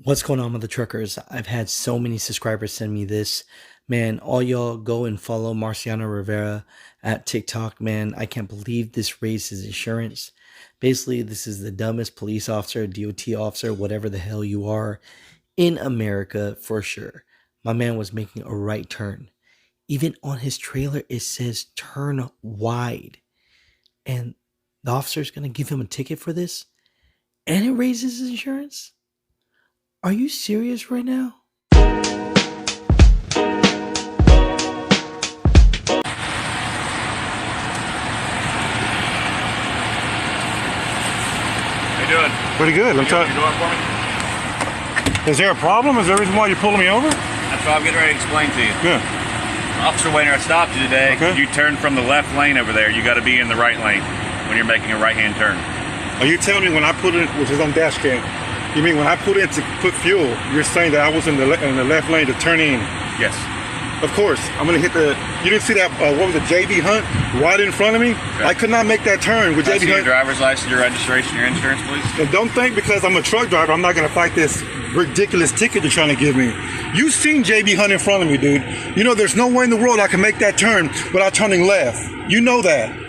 What's going on with the truckers? I've had so many subscribers send me this. Man, all y'all go and follow Marciano Rivera at TikTok. Man, I can't believe this raised his insurance. Basically, this is the dumbest police officer, DOT officer, whatever the hell you are, in America for sure. My man was making a right turn. Even on his trailer, it says turn wide. And the officer's going to give him a ticket for this? And it raises his insurance? Are you serious right now? How you doing? Pretty good. I'm trying. You doing for me? Is there a problem? Is there a reason why you're pulling me over? That's what I'm getting ready to explain to you. Yeah. Officer Wainer, I stopped you today. Okay. You turned from the left lane over there. You got to be in the right lane when you're making a right-hand turn. Are you telling me when I put it, which is on dash cam, you mean when I put in to put fuel, you're saying that I was in the left lane to turn in? Yes. Of course. I'm going to hit the, you didn't see that, what was it, JB Hunt right in front of me? Okay. I could not make that turn with Can I see JB your Hunt. driver's license, your registration, your insurance, please? And don't think because I'm a truck driver, I'm not going to fight this ridiculous ticket you're trying to give me. You seen JB Hunt in front of me, dude. You know, there's no way in the world I can make that turn without turning left. You know that.